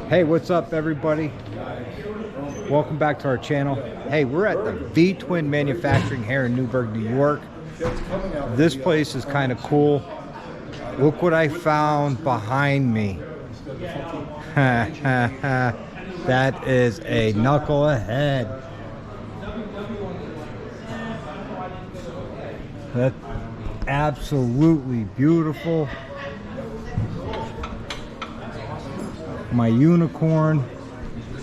Hey, what's up everybody? Welcome back to our channel. Hey, we're at the V-Twin Manufacturing here in Newburgh, New York. This place is kind of cool. Look what I found behind me. That is a knuckle ahead. That's absolutely beautiful. My unicorn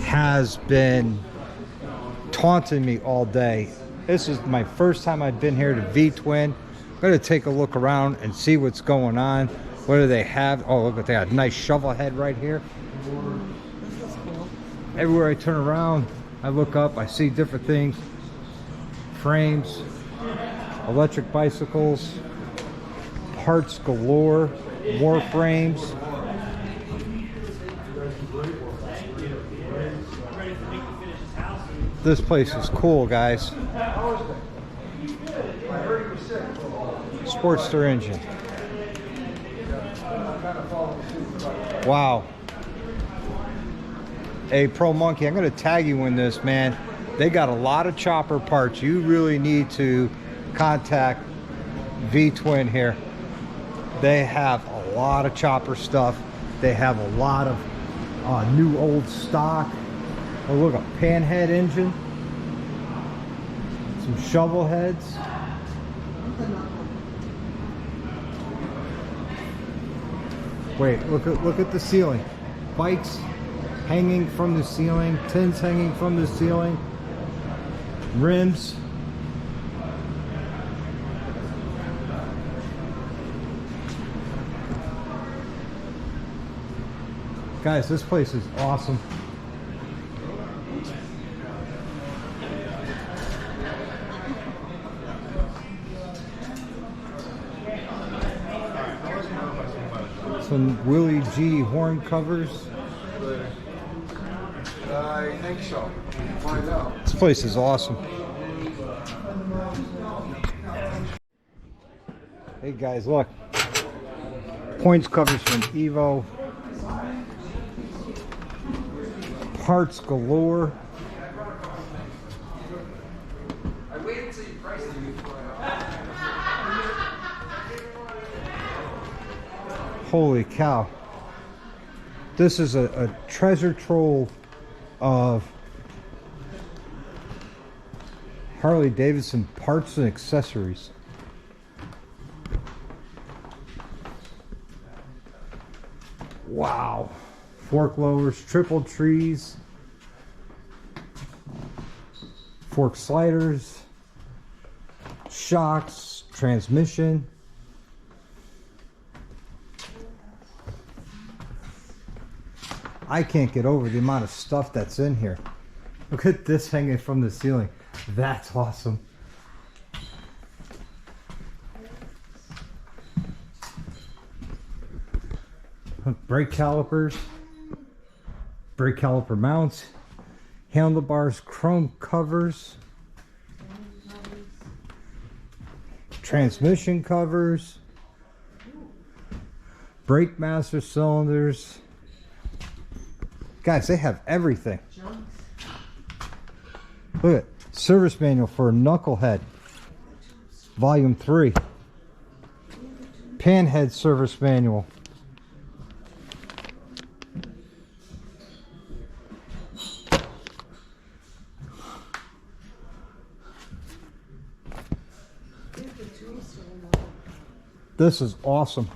has been taunting me all day. This is my first time I've been here to V-Twin. I'm gonna take a look around and see what's going on. What do they have? Oh, look at that, a nice shovel head right here. Everywhere I turn around, I look up, I see different things. Frames, electric bicycles, parts galore, more frames. This place is cool, guys. Sportster engine. Wow. Hey, Pro Monkey, I'm going to tag you in this, man. They got a lot of chopper parts. You really need to contact V-Twin here. They have a lot of chopper stuff. They have a lot of new old stock. Oh, look, a panhead engine. Some shovel heads. Wait, look at the ceiling. Bikes hanging from the ceiling, tins hanging from the ceiling, rims. Guys, this place is awesome. Some Willie G horn covers. I think so. Find out. This place is awesome. Hey guys, look. Points covers from Evo. Parts galore. I waited until you priced it before Holy cow. This is a treasure trove of Harley Davidson parts and accessories. Wow. Fork lowers, triple trees, fork sliders, shocks, transmission. I can't get over the amount of stuff that's in here. Look at this hanging from the ceiling. That's awesome. Brake calipers, brake caliper mounts, handlebars, chrome covers, transmission covers, brake master cylinders. Guys, they have everything. Look at service manual for a knucklehead, volume 3. Panhead service manual. This is awesome.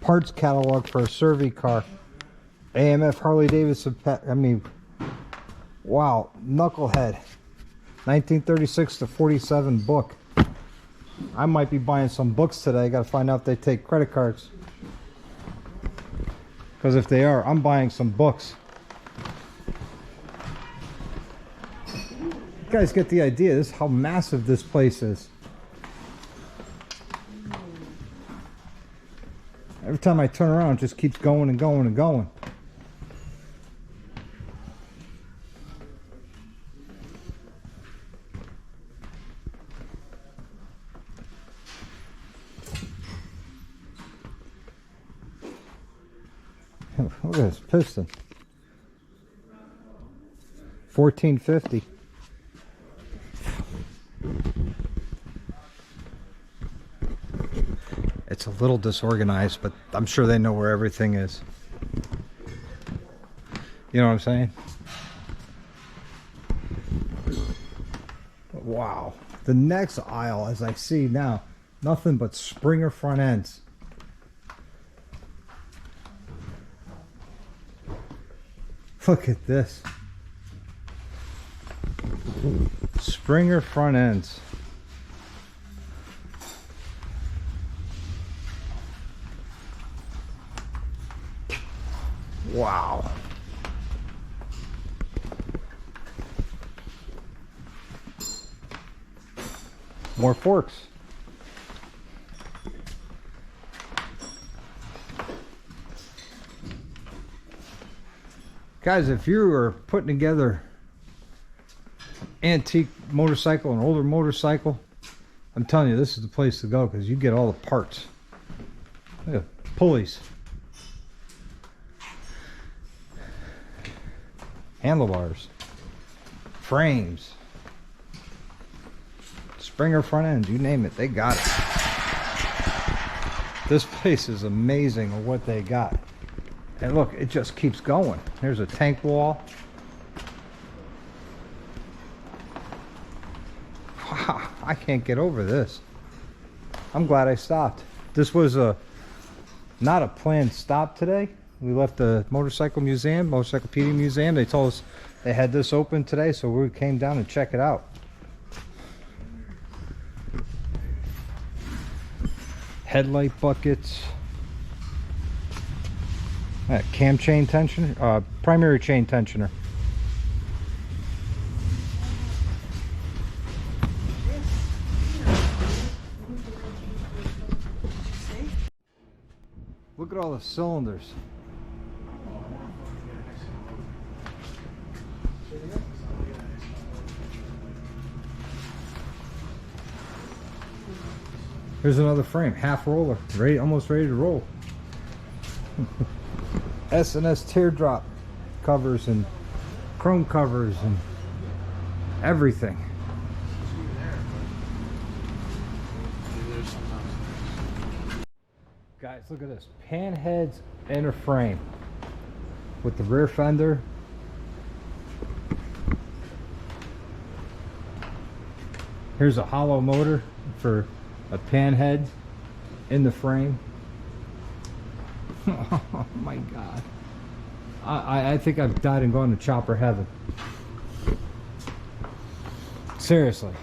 Parts catalog for a Survey car. AMF Harley Davidson, wow, knucklehead. 1936 to 47 book. I might be buying some books today. Got to find out if they take credit cards. Because if they are, I'm buying some books. You guys get the idea. This is how massive this place is. Every time I turn around, it just keeps going and going and going. Look at this piston. 1450. It's a little disorganized, but I'm sure they know where everything is. You know what I'm saying? Wow. The next aisle, as I see now, nothing but Springer front ends. Look at this. Springer front ends. Wow. More forks. Guys, if you are putting together antique motorcycle, an older motorcycle, I'm telling you, this is the place to go because you get all the parts. Look at pulleys, handlebars, frames, Springer front ends, you name it, they got it. This place is amazing of what they got. And look, it just keeps going. There's a tank wall. Wow, I can't get over this. I'm glad I stopped. This was not a planned stop today. We left the motorcycle museum, Motorcyclopedia Museum. They told us they had this open today, so we came down and check it out. Headlight buckets. Cam chain tensioner, primary chain tensioner. Look at all the cylinders. Here's another frame, half roller, ready, almost ready to roll. S&S teardrop covers and chrome covers and everything. Guys, look at this. Pan heads and a frame with the rear fender. Here's a hollow motor for a pan head in the frame. Oh my God. I think I've died and gone to chopper heaven. Seriously.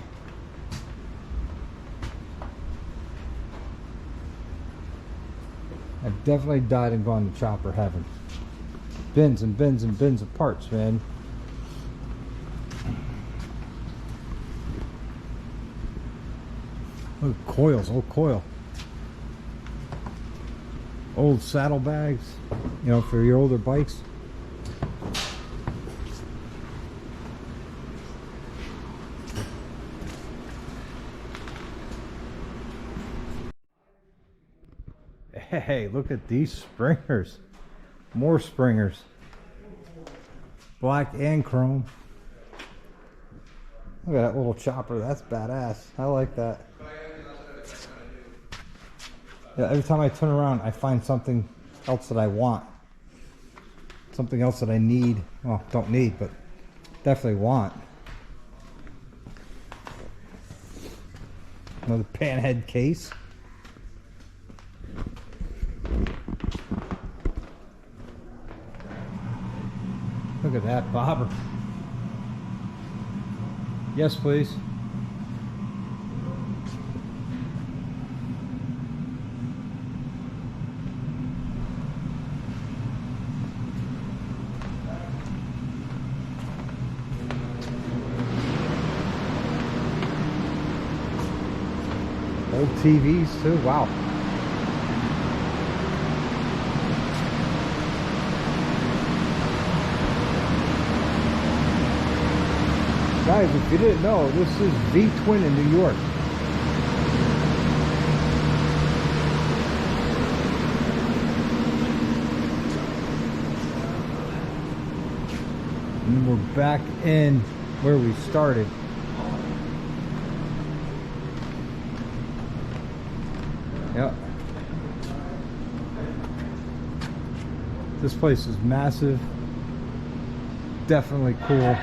I've definitely died and gone to chopper heaven. Bins and bins and bins of parts, man. Look, coils, old coil. Old saddlebags, you know, for your older bikes. Hey, look at these springers. More springers. Black and chrome. Look at that little chopper. That's badass. I like that. Yeah, every time I turn around, I find something else that I want. Something else that I need. Well, don't need, but definitely want. Another panhead case. Look at that bobber. Yes, please. Old TVs too, wow. Guys, if you didn't know, this is V-Twin in New York. And we're back in where we started. Yep. This place is massive. Definitely cool.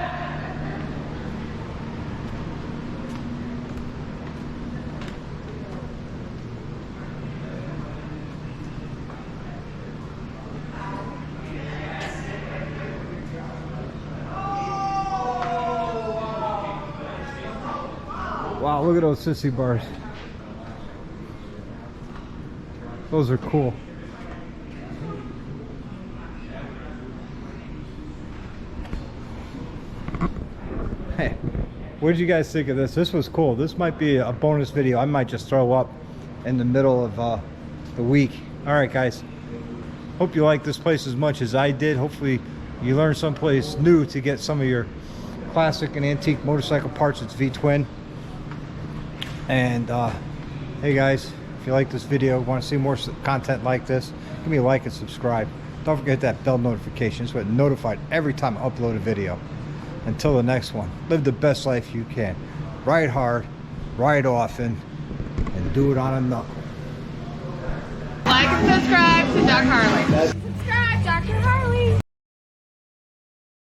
Wow, look at those sissy bars. Those are cool. Hey, what did you guys think of this? This was cool. This might be a bonus video. I might just throw up in the middle of the week. All right, guys. Hope you like this place as much as I did. Hopefully you learned someplace new to get some of your classic and antique motorcycle parts. It's V-twin. And hey guys, if you like this video, want to see more content like this, give me a like and subscribe. Don't forget that bell notification so you're notified every time I upload a video. Until the next one, live the best life you can. Ride hard, ride often, and do it on a knuckle. Like and subscribe to Dr. Harley. Subscribe, Dr. Harley.